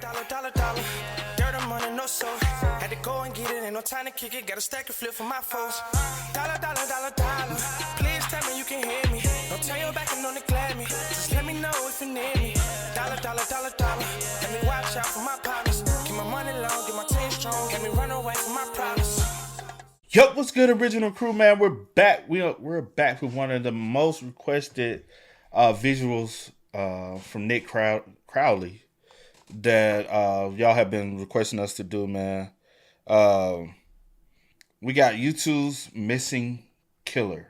Dollar. Dirt on money, no soul. Had to go and get it, ain't no time to kick it. Got a stack of flip for my foes. Dollar. Please tell me you can hear me. Don't turn your back and don't neglect me. Just let me know if you need me. Dollar. Let me watch out for my partners. Keep my money long, get my team strong. Let me run away from my problems. Yup, what's good, original crew, man? We're back. We're back with one of the most requested visuals from Nick Crowley that y'all have been requesting us to do, man. We got YouTube's missing killer.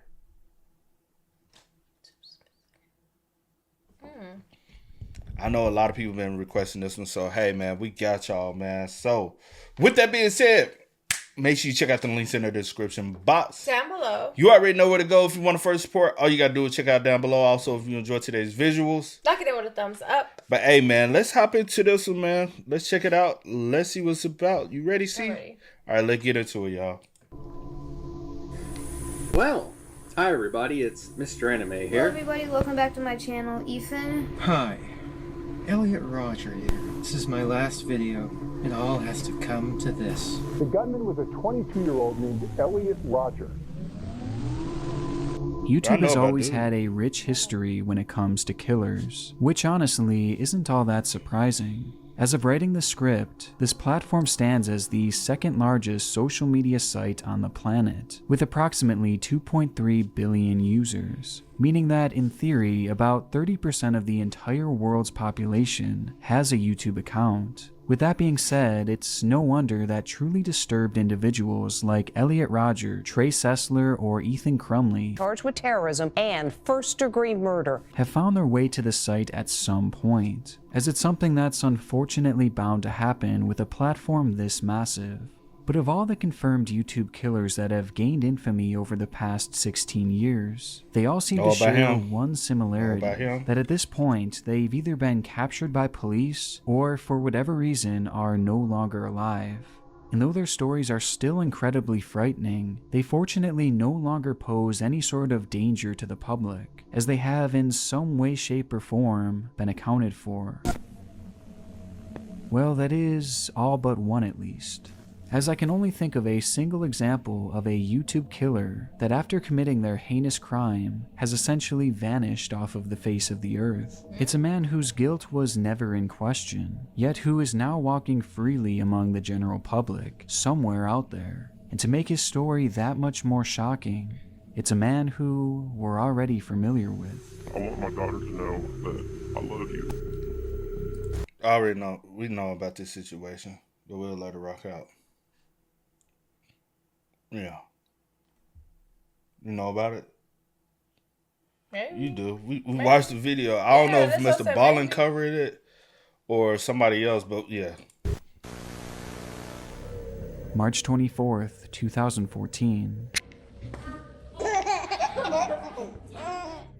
I know a lot of people have been requesting this one, so hey, man, we got y'all, man. So, with that being said, make sure you check out the links in the description box. Down below. You already know where to go if you want to first support. All you got to do is check out down below. Also, if you enjoyed today's visuals, knock it in with a thumbs up. But hey, man, let's hop into this one, man. Let's check it out. Let's see what's about. You ready, C? I'm ready. All right, let's get into it, y'all. Well, hi everybody, it's Mr. Anime here. Hello everybody, welcome back to my channel, Ethan. Hi, Elliot Roger here. This is my last video. It all has to come to this. The gunman was a 22-year-old named Elliot Roger. YouTube has always had a rich history when it comes to killers, which honestly isn't all that surprising. As of writing the script, this platform stands as the second largest social media site on the planet, with approximately 2.3 billion users, meaning that in theory, about 30% of the entire world's population has a YouTube account. With that being said, it's no wonder that truly disturbed individuals like Elliot Roger, Trey Sessler, or Ethan Crumley, charged with terrorism and first-degree murder, have found their way to the site at some point, as it's something that's unfortunately bound to happen with a platform this massive. But of all the confirmed YouTube killers that have gained infamy over the past 16 years, they all seem to share one similarity, that at this point they've either been captured by police or for whatever reason are no longer alive. And though their stories are still incredibly frightening, they fortunately no longer pose any sort of danger to the public, as they have in some way, shape, or form been accounted for. Well, that is all but one at least, as I can only think of a single example of a YouTube killer that after committing their heinous crime has essentially vanished off of the face of the earth. It's a man whose guilt was never in question, yet who is now walking freely among the general public, somewhere out there. And to make his story that much more shocking, it's a man who we're already familiar with. I want my daughter to know that I love you. I already know. We know about this situation, but we'll let it rock out. Yeah. You know about it? Maybe. You do. We watched the video. I don't know if Mr. Ballin covered it or somebody else, but yeah. March 24th, 2014.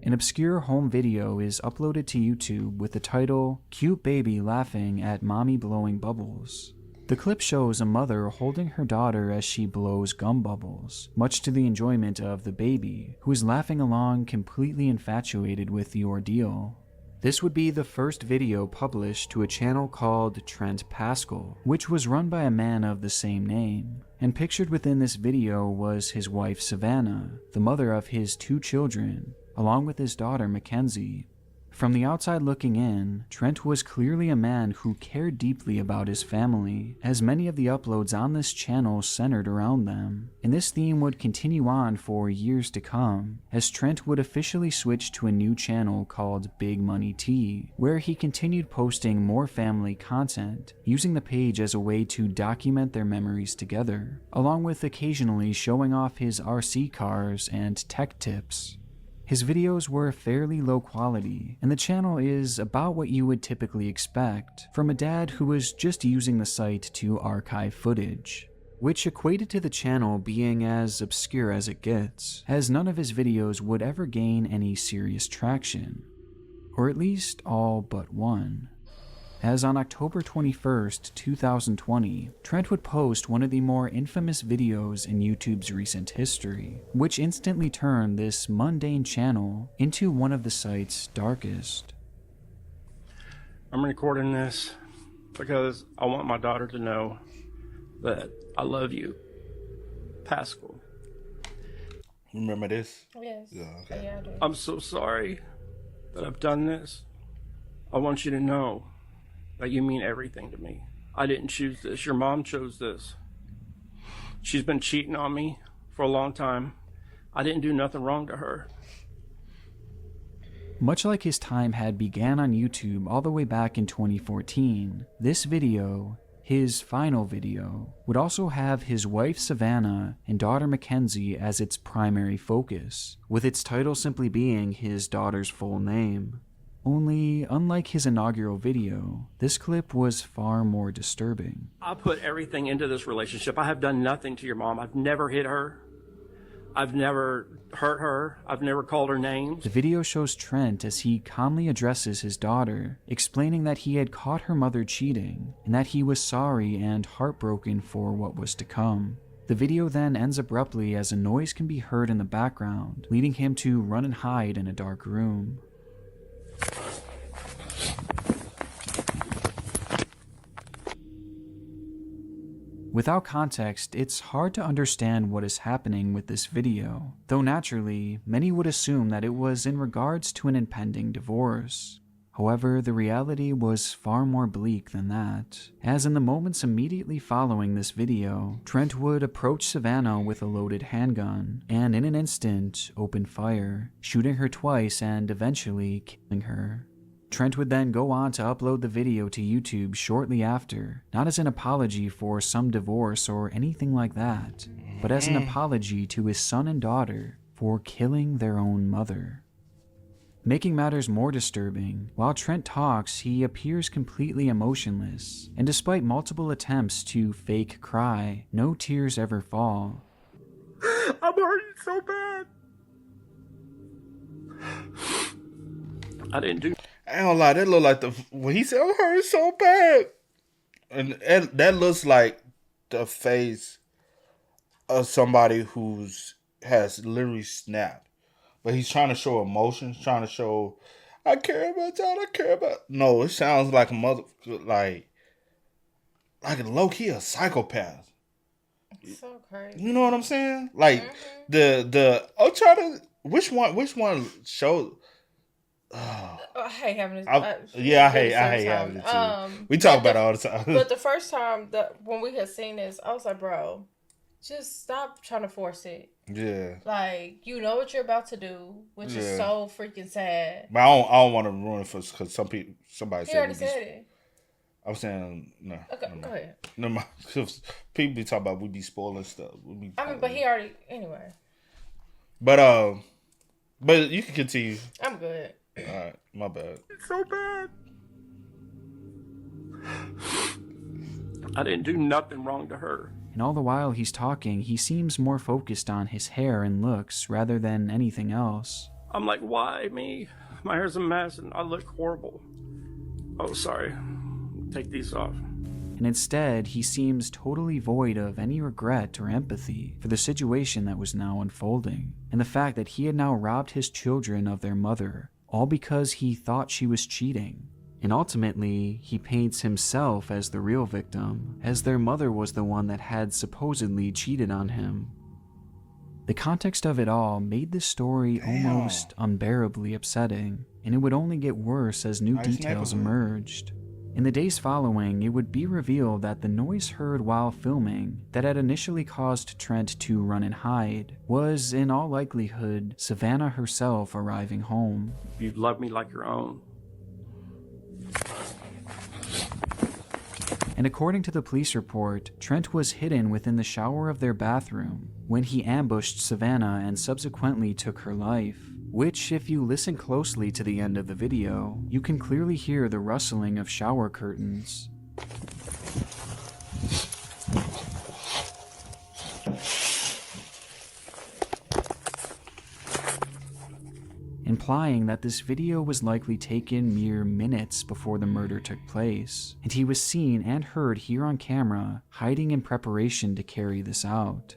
An obscure home video is uploaded to YouTube with the title, "Cute Baby Laughing at Mommy Blowing Bubbles." The clip shows a mother holding her daughter as she blows gum bubbles, much to the enjoyment of the baby, who is laughing along completely infatuated with the ordeal. This would be the first video published to a channel called Trent Paschal, which was run by a man of the same name, and pictured within this video was his wife Savannah, the mother of his 2 children, along with his daughter Mackenzie. From the outside looking in, Trent was clearly a man who cared deeply about his family, as many of the uploads on this channel centered around them, and this theme would continue on for years to come, as Trent would officially switch to a new channel called Big Money T, where he continued posting more family content, using the page as a way to document their memories together, along with occasionally showing off his RC cars and tech tips. His videos were fairly low quality, and the channel is about what you would typically expect from a dad who was just using the site to archive footage, which equated to the channel being as obscure as it gets, as none of his videos would ever gain any serious traction, or at least all but one. As on October 21st, 2020, Trent would post one of the more infamous videos in YouTube's recent history, which instantly turned this mundane channel into one of the site's darkest. I'm recording this because I want my daughter to know that I love you, Paschal. Remember this? Yes. Yeah, okay. Yeah, I do. I'm so sorry that I've done this. I want you to know that you mean everything to me. I didn't choose this. Your mom chose this. She's been cheating on me for a long time. I didn't do nothing wrong to her. Much like his time had began on YouTube all the way back in 2014, this video, his final video, would also have his wife Savannah and daughter Mackenzie as its primary focus, with its title simply being his daughter's full name. Only, unlike his inaugural video, this clip was far more disturbing. I put everything into this relationship. I have done nothing to your mom. I've never hit her. I've never hurt her. I've never called her names. The video shows Trent as he calmly addresses his daughter, explaining that he had caught her mother cheating, and that he was sorry and heartbroken for what was to come. The video then ends abruptly as a noise can be heard in the background, leading him to run and hide in a dark room. Without context, it's hard to understand what is happening with this video, though naturally, many would assume that it was in regards to an impending divorce. However, the reality was far more bleak than that, as in the moments immediately following this video, Trent would approach Savannah with a loaded handgun, and in an instant, open fire, shooting her twice and eventually killing her. Trent would then go on to upload the video to YouTube shortly after, not as an apology for some divorce or anything like that, but as an apology to his son and daughter for killing their own mother. Making matters more disturbing, while Trent talks, he appears completely emotionless, and despite multiple attempts to fake cry, no tears ever fall. I'm hurting so bad. I didn't do. I ain't gonna lie, that look like when he said I'm hurting so bad, and that looks like the face of somebody has literally snapped, but he's trying to show emotions, trying to show I care about y'all, I care about. No, it sounds like a mother, like a low key a psychopath. It's so crazy. You know what I'm saying? Like I'm trying to which one showed. I hate having this. I hate having it too. We talk about it all the time. But the first time when we had seen this, I was like, bro, just stop trying to force it. Yeah. Like, you know what you're about to do, which is so freaking sad. But I don't want to ruin it because somebody He already said it. I'm saying no. Okay, go ahead. No, people be talking about we be spoiling stuff. But he already anyway. But you can continue. I'm good. Alright, my bad. It's so bad. I didn't do nothing wrong to her. And all the while he's talking, he seems more focused on his hair and looks rather than anything else. I'm like, why me? My hair's a mess and I look horrible. Oh, sorry. Take these off. And instead, he seems totally void of any regret or empathy for the situation that was now unfolding, and the fact that he had now robbed his children of their mother, all because he thought she was cheating. And ultimately, he paints himself as the real victim, as their mother was the one that had supposedly cheated on him. The context of it all made this story almost unbearably upsetting, and it would only get worse as new details emerged. In the days following, it would be revealed that the noise heard while filming that had initially caused Trent to run and hide was, in all likelihood, Savannah herself arriving home. You love me like your own. And according to the police report, Trent was hidden within the shower of their bathroom when he ambushed Savannah and subsequently took her life, which, if you listen closely to the end of the video, you can clearly hear the rustling of shower curtains. Implying that this video was likely taken mere minutes before the murder took place, and he was seen and heard here on camera, hiding in preparation to carry this out.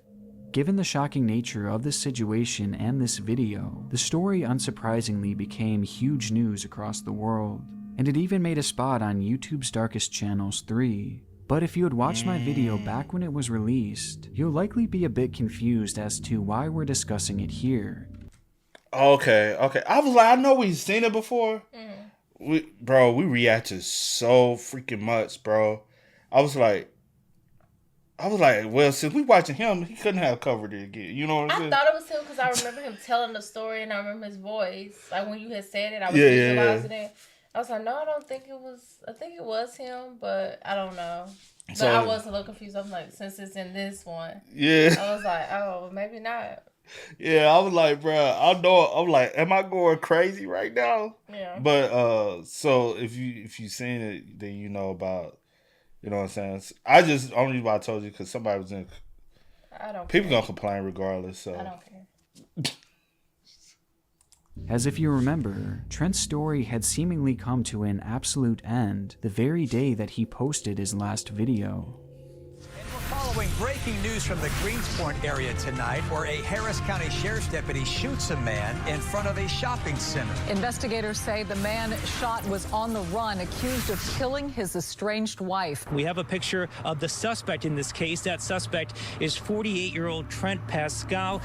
Given the shocking nature of this situation and this video, the story unsurprisingly became huge news across the world. and it even made a spot on YouTube's Darkest Channels 3. But if you had watched my video back when it was released, you'll likely be a bit confused as to why we're discussing it here. Okay. I was like, I know we've seen it before. We reacted so freaking much, bro. I was like, well, since we watching him, he couldn't have covered it again. You know what I'm saying? I thought it was him because I remember him telling the story and I remember his voice. Like when you had said it, I was visualizing it. I was like, no, I don't think it was. I think it was him, but I don't know. But I was a little confused. I'm like, since it's in this one, I was like, oh, maybe not. Yeah, I was like, bro, I know. I'm like, am I going crazy right now? Yeah. But so if you seen it, then you know about. You know what I'm saying? I just only reason why I told you because somebody was in. I don't. People care. gonna complain regardless. So I don't care. As if you remember, Trent's story had seemingly come to an absolute end the very day that he posted his last video. Following breaking news from the Greenspoint area tonight, where a Harris County Sheriff's deputy shoots a man in front of a shopping center. Investigators say the man shot was on the run, accused of killing his estranged wife. We have a picture of the suspect in this case. That suspect is 48-year-old Trent Paschal.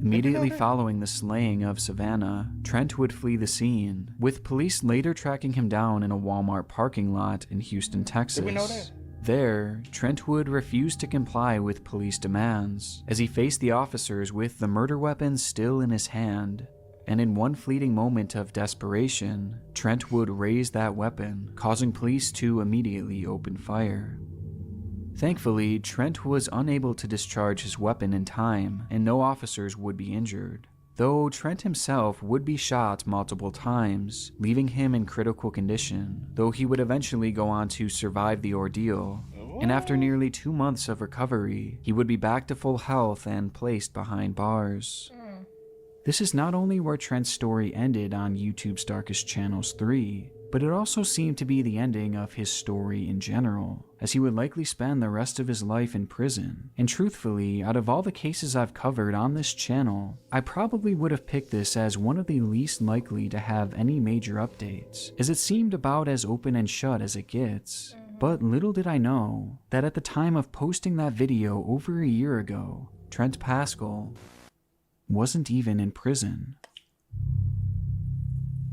Immediately following the slaying of Savannah, Trent would flee the scene, with police later tracking him down in a Walmart parking lot in Houston, Texas. Did we know that? There, Trent would refuse to comply with police demands, as he faced the officers with the murder weapon still in his hand. And in one fleeting moment of desperation, Trent would raise that weapon, causing police to immediately open fire. Thankfully, Trent was unable to discharge his weapon in time, and no officers would be injured. Though Trent himself would be shot multiple times, leaving him in critical condition, though he would eventually go on to survive the ordeal. And after nearly 2 months of recovery, he would be back to full health and placed behind bars. This is not only where Trent's story ended on YouTube's Darkest Channels 3, but it also seemed to be the ending of his story in general, as he would likely spend the rest of his life in prison. And truthfully, out of all the cases I've covered on this channel, I probably would have picked this as one of the least likely to have any major updates, as it seemed about as open and shut as it gets. But little did I know that at the time of posting that video over a year ago, Trent Paschal wasn't even in prison.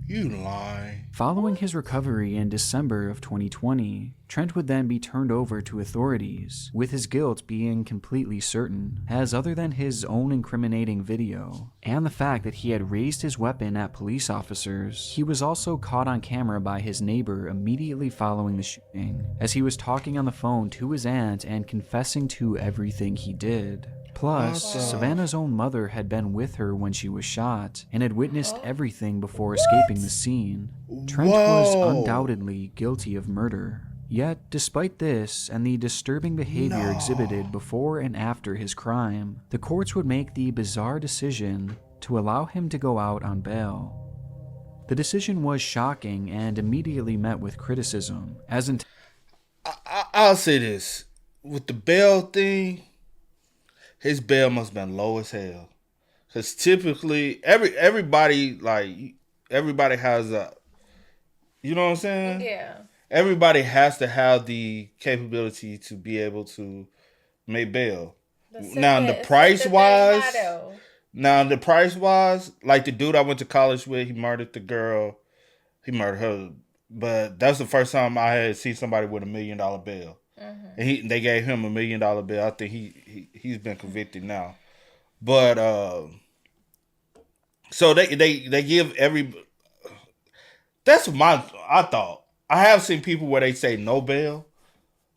You lie. Following his recovery in December of 2020, Trent would then be turned over to authorities, with his guilt being completely certain, as other than his own incriminating video, and the fact that he had raised his weapon at police officers, he was also caught on camera by his neighbor immediately following the shooting, as he was talking on the phone to his aunt and confessing to everything he did. Plus, Savannah's own mother had been with her when she was shot, and had witnessed everything before escaping the scene. Trent was undoubtedly guilty of murder. Yet, despite this, and the disturbing behavior exhibited before and after his crime, the courts would make the bizarre decision to allow him to go out on bail. The decision was shocking and immediately met with criticism, as I'll say this. With the bail thing, his bail must have been low as hell. Because typically, everybody has a, you know what I'm saying? Yeah. Everybody has to have the capability to be able to make bail. Now, the price wise, like the dude I went to college with, he murdered the girl. He murdered her. But that's the first time I had seen somebody with $1 million bail. And they gave him $1 million bill. I think he's been convicted now, but so they give every. That's I thought. I have seen people where they say no bail,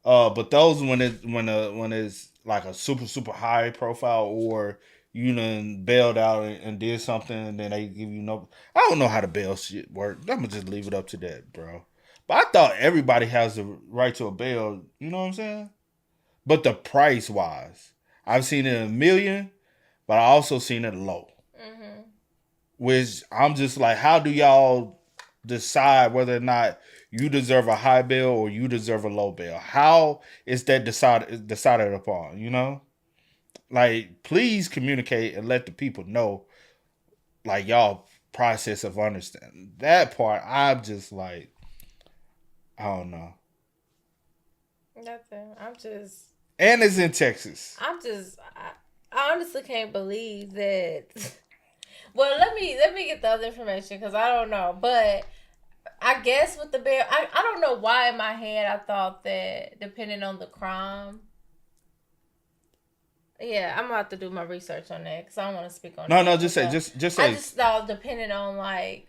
but those when it's like a super high profile or you done bailed out and did something and then they give you no. I don't know how the bail shit work. I'm gonna just leave it up to that, bro. But I thought everybody has the right to a bail, you know what I'm saying? But the price wise, I've seen it $1 million, but I also seen it low. Which I'm just like, how do y'all decide whether or not you deserve a high bail or you deserve a low bail? How is that decided upon, you know? Like, please communicate and let the people know, like, y'all process of understanding. That part, I'm just like, I don't know. Nothing. I'm just. And it's in Texas. I honestly can't believe that. Well, let me get the other information because I don't know. But I guess with the bail, I don't know why in my head I thought that depending on the crime. Yeah, I'm gonna have to do my research on that because I don't want to speak on. No, just say. I just thought depending on like,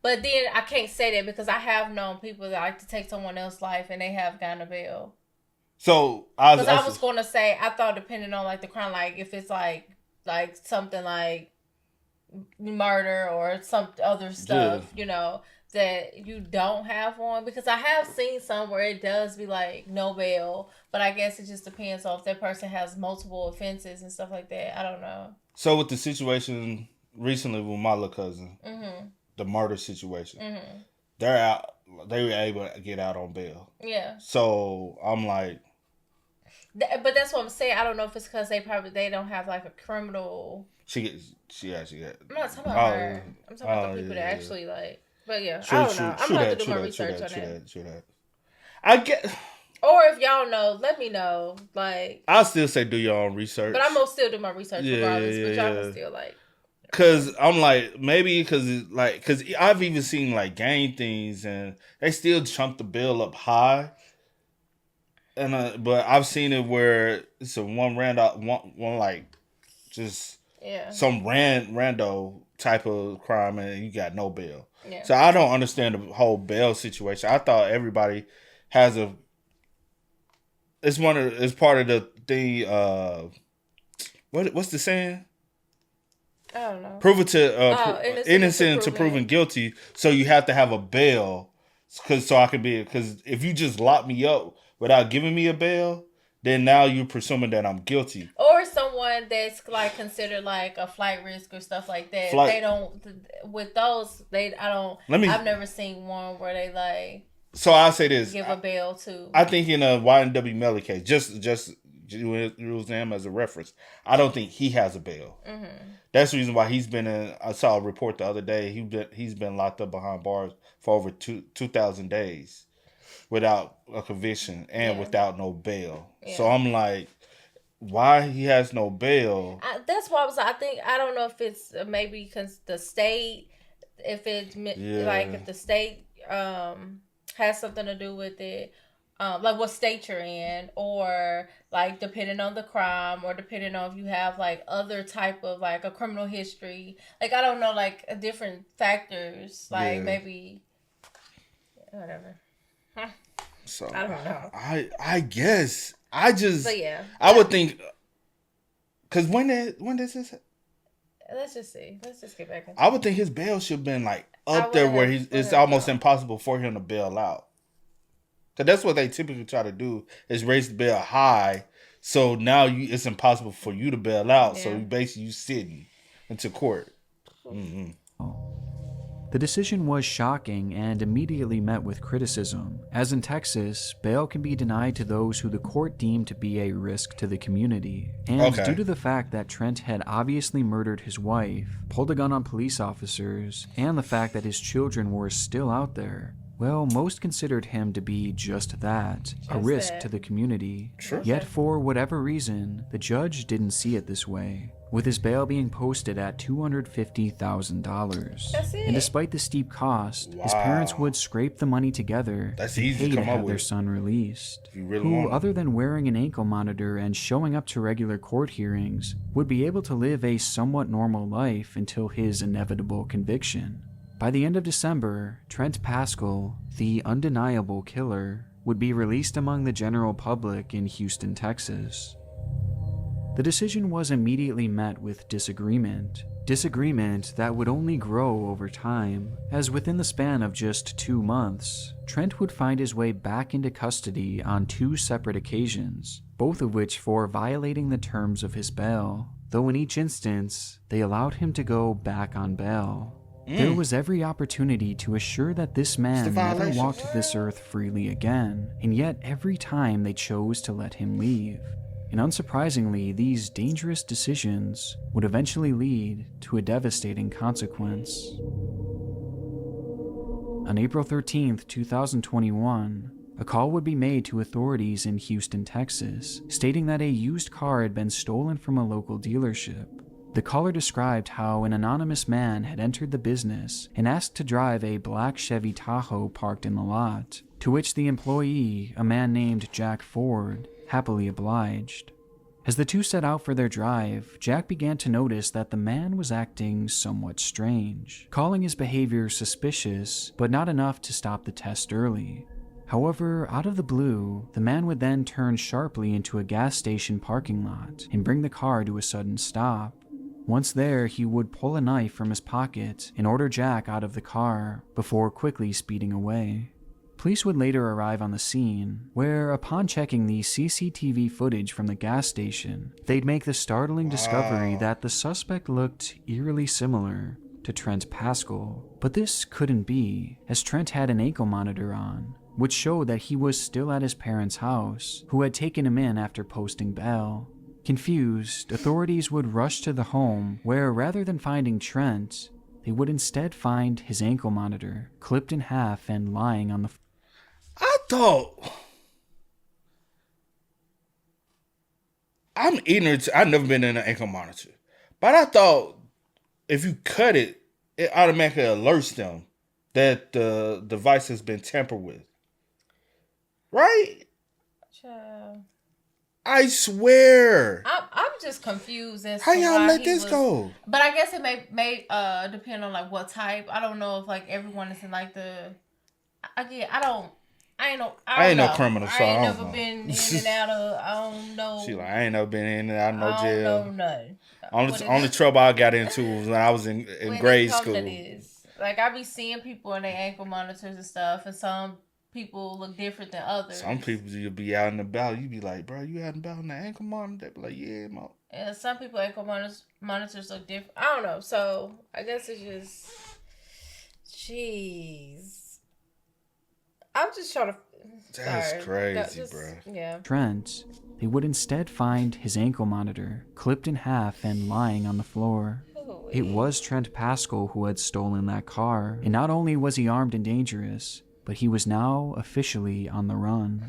but then I can't say that because I have known people that like to take someone else's life and they have gotten a bail. So I was going to say I thought depending on like the crime, like if it's like something like murder or some other stuff, you know, that you don't have one, because I have seen some where it does be like no bail, but I guess it just depends on if that person has multiple offenses and stuff like that. I don't know. So with the situation recently with my little cousin, the murder situation, they're out. They were able to get out on bail. Yeah. So I'm like, but that's what I'm saying. I don't know if it's because they don't have like a criminal. She actually got. I'm not talking about her. I'm talking about the people that actually like. But yeah, I don't know. I'm gonna have to do my research on that. I get. Or if y'all know, let me know. Like, I'll still say do your own research. But I'm gonna still do my research regardless. But y'all can still like. Cause I'm like maybe cause I've even seen like gang things and they still chunk the bill up high. And but I've seen it where it's a one like just some rando type of crime and you got no bail. Yeah. So I don't understand the whole bail situation. I thought everybody has it's part of the thing. What's the saying? I don't know. Prove it to innocent to proven guilty. So you have to have a bail, because if you just lock me up without giving me a bail, then now you're presuming that I'm guilty. Or someone that's like considered like a flight risk or stuff like that. They don't with those. I've never seen one where they like. So I'll say this: give a bail to. I think in a YNW Melly case, just use him as a reference. I don't think he has a bail. Mm-hmm. That's the reason why he's been in. I saw a report the other day. He's been locked up behind bars for over 2,000 days without a conviction and without no bail. Yeah. So I'm like, why he has no bail? That's why I don't know if it's maybe because the state, if it's like if the state has something to do with it. Like what state you're in, or like depending on the crime, or depending on if you have like other type of like a criminal history. Like I don't know, like different factors. Like maybe whatever. So I don't know. I guess I just. But yeah, I would think. Cause when does this? Let's just see. Let's just get back into. I would think his bail should have been like up there where it's almost impossible for him to bail out. Cause that's what they typically try to do is raise the bail high, so now it's impossible for you to bail out. Yeah. So you sitting into court. Mm-hmm. The decision was shocking and immediately met with criticism, as in Texas, bail can be denied to those who the court deemed to be a risk to the community. And due to the fact that Trent had obviously murdered his wife, pulled a gun on police officers, and the fact that his children were still out there, well, most considered him to be just that, a risk to the community. Sure. Yet for whatever reason, the judge didn't see it this way, with his bail being posted at $250,000. That's it. And despite the steep cost, his parents would scrape the money together to pay to have their son released, who, other than wearing an ankle monitor and showing up to regular court hearings, would be able to live a somewhat normal life until his inevitable conviction. By the end of December, Trent Paschal, the undeniable killer, would be released among the general public in Houston, Texas. The decision was immediately met with disagreement that would only grow over time, as within the span of just 2 months, Trent would find his way back into custody on 2 separate occasions, both of which for violating the terms of his bail, though in each instance, they allowed him to go back on bail. There was every opportunity to assure that this man never walked this earth freely again, and yet every time they chose to let him leave. And unsurprisingly, these dangerous decisions would eventually lead to a devastating consequence. On April 13th, 2021, a call would be made to authorities in Houston, Texas, stating that a used car had been stolen from a local dealership. The caller described how an anonymous man had entered the business and asked to drive a black Chevy Tahoe parked in the lot, to which the employee, a man named Jack Ford, happily obliged. As the two set out for their drive, Jack began to notice that the man was acting somewhat strange, calling his behavior suspicious, but not enough to stop the test early. However, out of the blue, the man would then turn sharply into a gas station parking lot and bring the car to a sudden stop. Once there, he would pull a knife from his pocket and order Jack out of the car before quickly speeding away. Police would later arrive on the scene, where, upon checking the CCTV footage from the gas station, they'd make the startling discovery that the suspect looked eerily similar to Trent Paschal. But this couldn't be, as Trent had an ankle monitor on, which showed that he was still at his parents' house, who had taken him in after posting bail. Confused, authorities would rush to the home, where rather than finding Trent, they would instead find his ankle monitor, clipped in half and lying on the floor. I'm ignorant. I've never been in an ankle monitor. But I thought if you cut it, it automatically alerts them that the device has been tampered with. Right? Child. I swear. I'm just confused as how to y'all why let he this was, go? But I guess it may depend on like what type. I don't know if like everyone is in like the. I ain't no criminal, so I ain't never been in and out of. I don't know. She like I ain't never been in and out of no jail. I don't know nothing. Only trouble I got into was when I was in grade school. Like I be seeing people in their ankle monitors and stuff, and some people look different than others. Some people you'll be out and about, you be like, bro, you out and about in the ankle monitor? They be like, yeah, mom. And some people ankle monitors look different. I don't know. So I guess it's just, jeez. I'm just trying to. That's crazy, bro. Yeah. Trent, they would instead find his ankle monitor clipped in half and lying on the floor. It was Trent Paschal who had stolen that car, and not only was he armed and dangerous, but he was now officially on the run.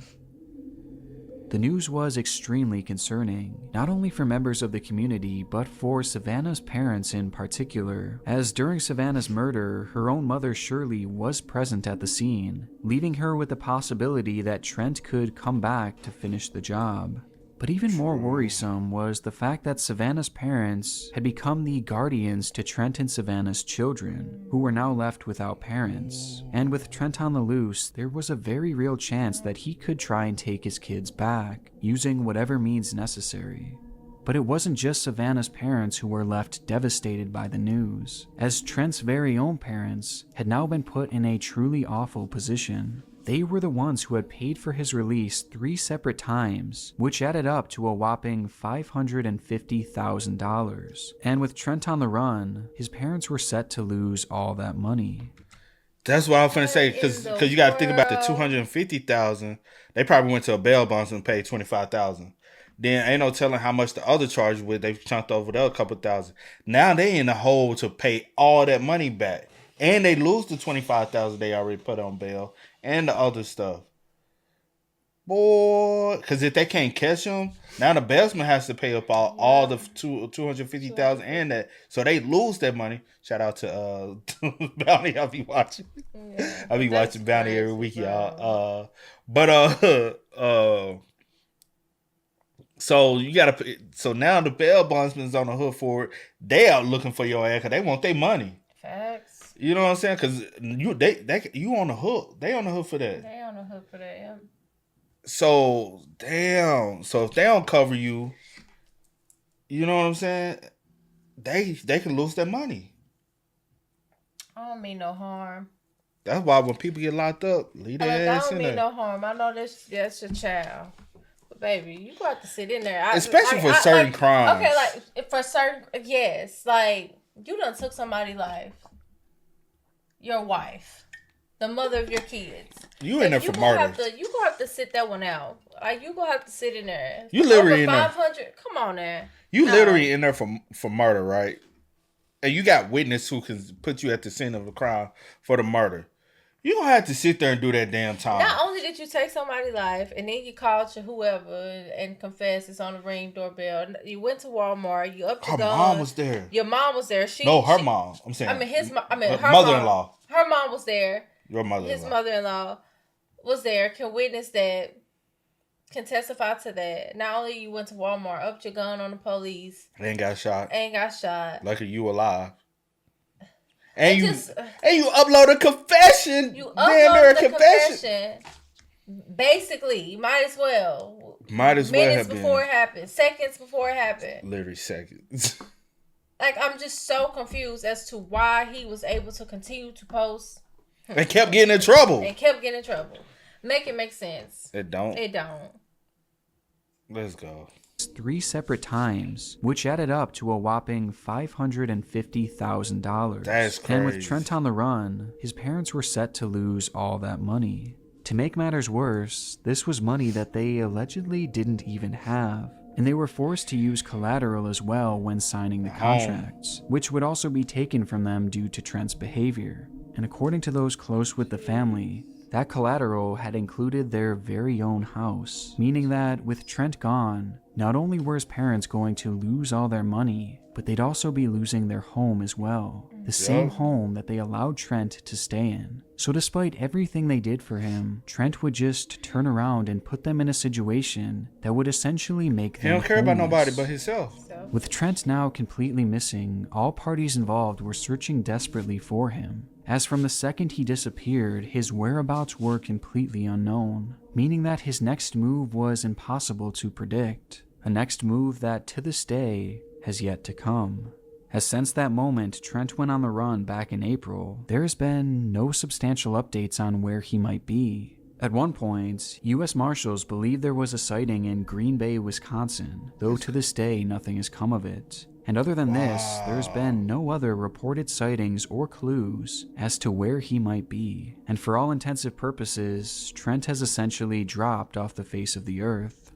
The news was extremely concerning, not only for members of the community, but for Savannah's parents in particular, as during Savannah's murder, her own mother Shirley was present at the scene, leaving her with the possibility that Trent could come back to finish the job. But even more worrisome was the fact that Savannah's parents had become the guardians to Trent and Savannah's children, who were now left without parents. And with Trent on the loose, there was a very real chance that he could try and take his kids back, using whatever means necessary. But it wasn't just Savannah's parents who were left devastated by the news, as Trent's very own parents had now been put in a truly awful position. They were the ones who had paid for his release 3 separate times, which added up to a whopping $550,000. And with Trent on the run, his parents were set to lose all that money. That's what I was finna say, because you got to think about the $250,000. They probably went to a bail bonds and paid $25,000. Then ain't no telling how much the other charges were. They chunked over the other couple thousand. Now they in the hole to pay all that money back, and they lose the $25,000 they already put on bail. And the other stuff. Boy, because if they can't catch them, now the bailsman has to pay up all the $250,000 and that. So they lose that money. Shout out to Bounty. I'll be watching. Yeah, I'll be watching Bounty every week, y'all. So you gotta. So now the bail bondsman's on the hook for it. They out looking for your ass because they want their money. Facts. You know what I'm saying? Because you on the hook. They on the hook for that. They on the hook for that, yeah. So, damn. So, if they don't cover you, you know what I'm saying? They can lose their money. I don't mean no harm. That's why when people get locked up, leave their ass in there. I don't mean no harm. I know that's your child. But, baby, you got to sit in there. Especially for certain crimes. Okay, like, for certain, yes. Like, you done took somebody's life. Your wife, the mother of your kids. You in there for murder. You gonna have to sit that one out. Like you gonna have to sit in there. You literally over in there. 500. Come on, there. You literally in there for murder, right? And you got witness who can put you at the scene of the crime for the murder. You don't have to sit there and do that damn time. Not only did you take somebody's life, and then you called your whoever and confessed it's on the Ring doorbell. You went to Walmart. You upped your gun. Her mom was there. Your mom was there. Her mom. I'm saying. Her mother-in-law. Her mom was there. Your mother-in-law. His mother-in-law was there. Can witness that. Can testify to that. Not only you went to Walmart, upped your gun on the police. And got shot. Lucky you alive. And you upload a confession. You upload the confession. Basically, you might as well. Minutes before it happened. Seconds before it happened. Literally seconds. Like, I'm just so confused as to why he was able to continue to post. And kept getting in trouble. Make it make sense. It don't. Let's go. 3 separate times, which added up to a whopping $550,000. That's crazy. And with Trent on the run, his parents were set to lose all that money. To make matters worse, this was money that they allegedly didn't even have, and they were forced to use collateral as well when signing the contracts, which would also be taken from them due to Trent's behavior. And according to those close with the family, that collateral had included their very own house, meaning that with Trent gone, not only were his parents going to lose all their money, but they'd also be losing their home as well. The same home that they allowed Trent to stay in. So despite everything they did for him, Trent would just turn around and put them in a situation that would essentially make them He don't care about homeless. nobody but himself. With Trent now completely missing, all parties involved were searching desperately for him. As from the second he disappeared, his whereabouts were completely unknown, meaning that his next move was impossible to predict. A next move that, to this day, has yet to come. As since that moment Trent went on the run back in April, there has been no substantial updates on where he might be. At one point, U.S. Marshals believed there was a sighting in Green Bay, Wisconsin, though to this day nothing has come of it. And other than this, there's been no other reported sightings or clues as to where he might be. And for all intensive purposes, Trent has essentially dropped off the face of the earth.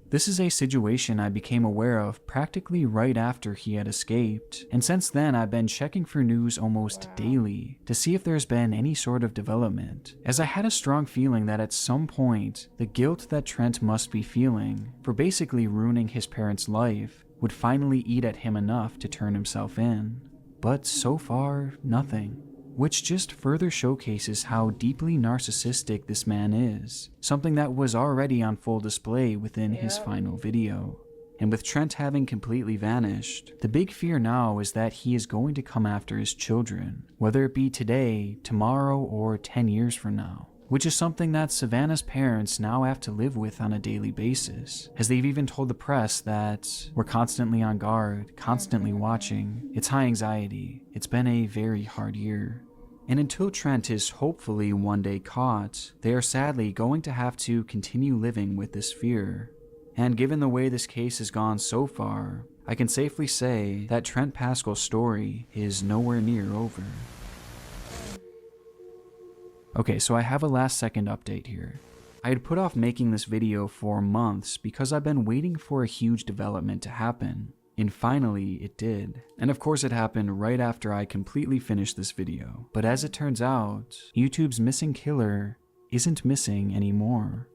This is a situation I became aware of practically right after he had escaped, and since then I've been checking for news almost daily to see if there's been any sort of development, as I had a strong feeling that at some point, the guilt that Trent must be feeling for basically ruining his parents' life would finally eat at him enough to turn himself in. But so far, nothing. Which just further showcases how deeply narcissistic this man is, something that was already on full display within his final video. And with Trent having completely vanished, the big fear now is that he is going to come after his children, whether it be today, tomorrow, or 10 years from now. Which is something that Savannah's parents now have to live with on a daily basis, as they've even told the press that we're constantly on guard, constantly watching. It's high anxiety. It's been a very hard year. And until Trent is hopefully one day caught, they are sadly going to have to continue living with this fear. And given the way this case has gone so far, I can safely say that Trent Paschal's story is nowhere near over. Okay, so I have a last second update here. I had put off making this video for months because I've been waiting for a huge development to happen. And finally, it did. And of course it happened right after I completely finished this video. But as it turns out, YouTube's missing killer isn't missing anymore.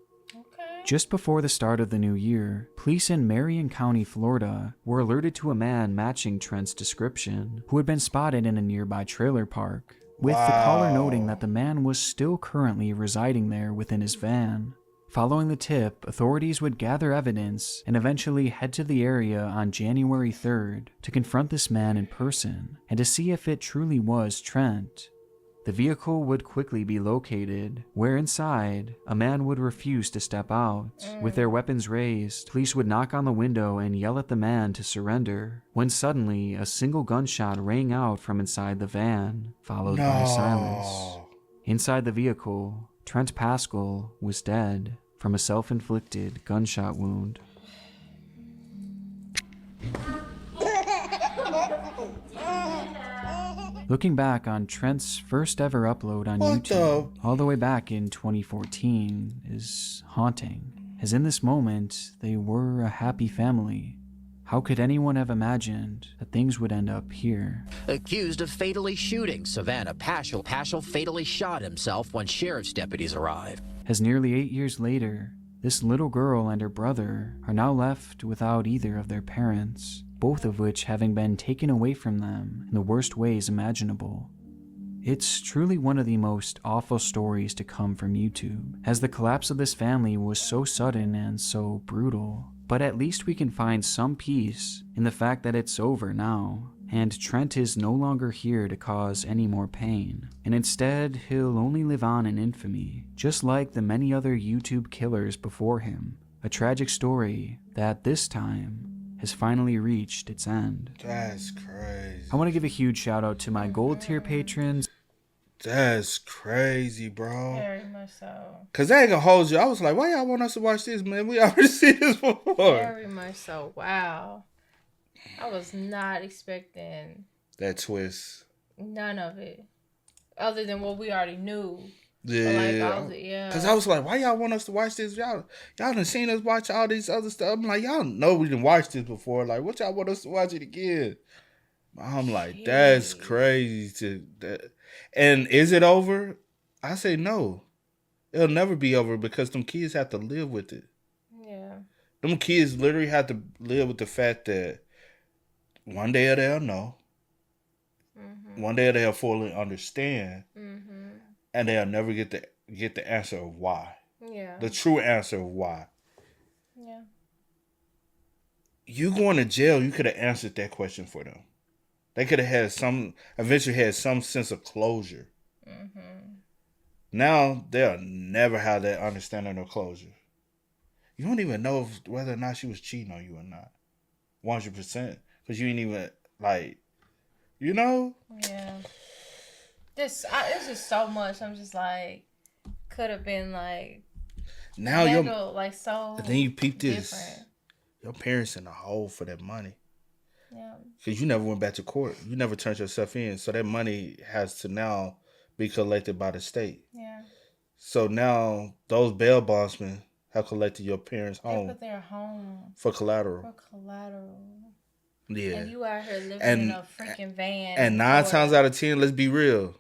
Just before the start of the new year, police in Marion County, Florida, were alerted to a man matching Trent's description, who had been spotted in a nearby trailer park, with the caller noting that the man was still currently residing there within his van. Following the tip, authorities would gather evidence and eventually head to the area on January 3rd to confront this man in person and to see if it truly was Trent. The vehicle would quickly be located, where inside, a man would refuse to step out. With their weapons raised, police would knock on the window and yell at the man to surrender, when suddenly a single gunshot rang out from inside the van, followed by silence. Inside the vehicle, Trent Paschal was dead from a self-inflicted gunshot wound. Looking back on Trent's first ever upload on YouTube, all the way back in 2014, is haunting, as in this moment, they were a happy family. How could anyone have imagined that things would end up here? Accused of fatally shooting Savannah Paschal. Paschal fatally shot himself when sheriff's deputies arrived. As nearly 8 years later, this little girl and her brother are now left without either of their parents, both of which having been taken away from them in the worst ways imaginable. It's truly one of the most awful stories to come from YouTube, as the collapse of this family was so sudden and so brutal. But at least we can find some peace in the fact that it's over now, and Trent is no longer here to cause any more pain, and instead he'll only live on in infamy, just like the many other YouTube killers before him. A tragic story that this time has finally reached its end. That's crazy. I want to give a huge shout out to my gold tier patrons. That's crazy, bro. Very much so. Cause they ain't gonna hold you. I was like, why y'all want us to watch this, man? We already seen this before. Very much so. Wow. I was not expecting that twist. None of it. Other than what we already knew. Yeah. Cause I was like, why y'all want us to watch this? Y'all done seen us watch all these other stuff. I'm like, y'all know we done watched this before. Like, what y'all want us to watch it again? I'm like, that's crazy. And is it over? I say no. It'll never be over because them kids have to live with it. Yeah. Them kids literally have to live with the fact that one day they'll know. Mm-hmm. One day they'll fully understand. Mm-hmm. And they'll never get the answer of why. Yeah. The true answer of why. Yeah. You going to jail, you could have answered that question for them. They could have eventually had some sense of closure. Mm-hmm. Now, they'll never have that understanding or closure. You don't even know whether or not she was cheating on you or not. 100%. Because you ain't even, like, you know? Yeah. It's just so much. I'm just like, could have been, like, now handled, like, so then you peep this. Different. Your parents in the hole for that money. Yeah. Because you never went back to court. You never turned yourself in. So that money has to now be collected by the state. Yeah. So now those bail bondsmen have collected your parents' home. They put their home. For collateral. For collateral. Yeah. And you out here living in a freaking van. And 9 times out of 10, let's be real,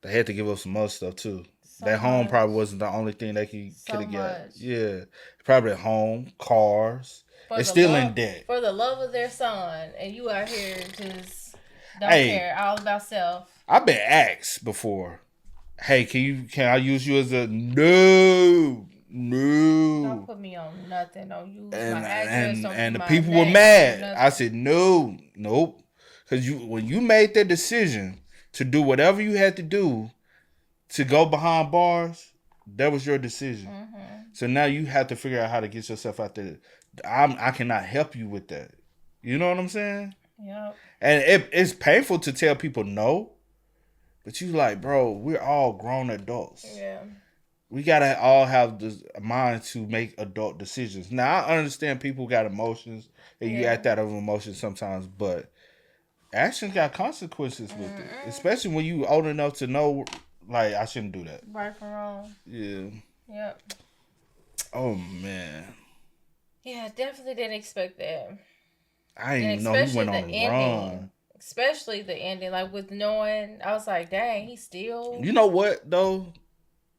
they had to give up some other stuff too. That home probably wasn't the only thing they could have got. Yeah. Probably at home, cars. They're still in debt. For the love of their son. And you out here just don't care. All about self. I've been asked before, hey, can I use you as a no. Don't put me on nothing. Don't use my address. And the people were mad. I said, nope. Because when you made that decision to do whatever you had to do to go behind bars, that was your decision. Mm-hmm. So now you have to figure out how to get yourself out there. I cannot help you with that. You know what I'm saying? Yeah. And it's painful to tell people no, but you like, bro, we're all grown adults. Yeah. We gotta all have the mind to make adult decisions. Now I understand people got emotions and you act out of emotions sometimes, but action got consequences with it. Especially when you old enough to know, like, I shouldn't do that. Right from wrong. Yeah. Yep. Oh man. Yeah, definitely didn't expect that. I didn't even know he went on a run. Especially the ending, like with knowing, I was like, dang, he still. You know what though?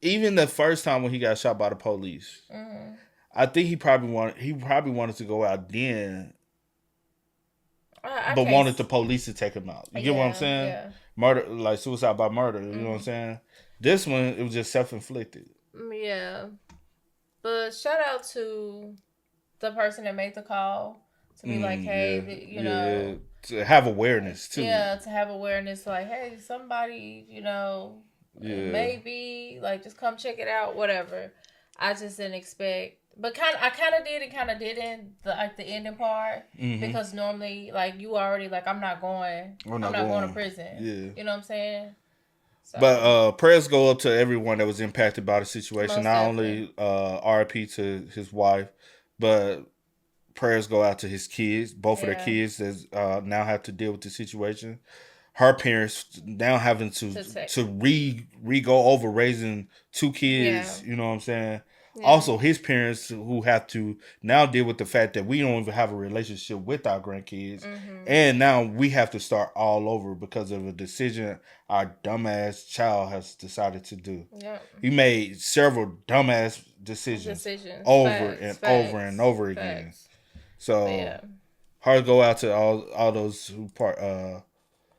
Even the first time when he got shot by the police, I think he probably wanted to go out then, but wanted the police to take him out. You get what I'm saying? Yeah. Murder, like suicide by murder. You know what I'm saying? This one, it was just self-inflicted. Yeah, but shout out to the person that made the call to be like, hey, you know, to have awareness too. Yeah, to have awareness, like, hey, somebody, you know. Maybe like just come check it out, whatever. I just didn't expect, but I kind of did and kind of didn't the ending part because normally like you already like I'm not going to prison. Yeah, you know what I'm saying. So. But prayers go up to everyone that was impacted by the situation. Not only RIP to his wife, but prayers go out to his kids. Both of their kids that now have to deal with the situation. Her parents now having to re-go over raising 2 kids, you know what I'm saying, Also, his parents who have to now deal with the fact that we don't even have a relationship with our grandkids. And now we have to start all over because of a decision our dumbass child has decided to do. He made several dumbass decisions. Over and over and over again. So, hard to go out to all those who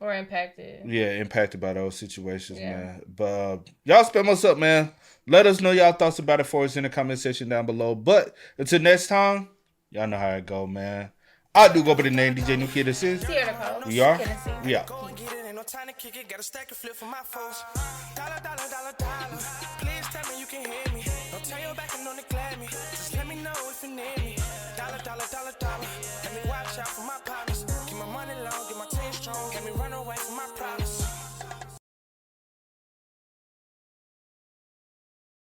or impacted. Yeah, impacted by those situations, man. But y'all spam us up, man. Let us know y'all thoughts about it for us in the comment section down below. But until next time, y'all know how it go, man. I do go by the name DJ New Kid and Sis. We are. We out. Time to kick it, got a stack of flip for my foes. Dollar, dollar, dollar, dollar. Please tell me you can hear me. Don't turn your back and don't neglect me. Just let me know if you need me. Dollar, dollar, dollar, dollar. Let me watch out for my partners.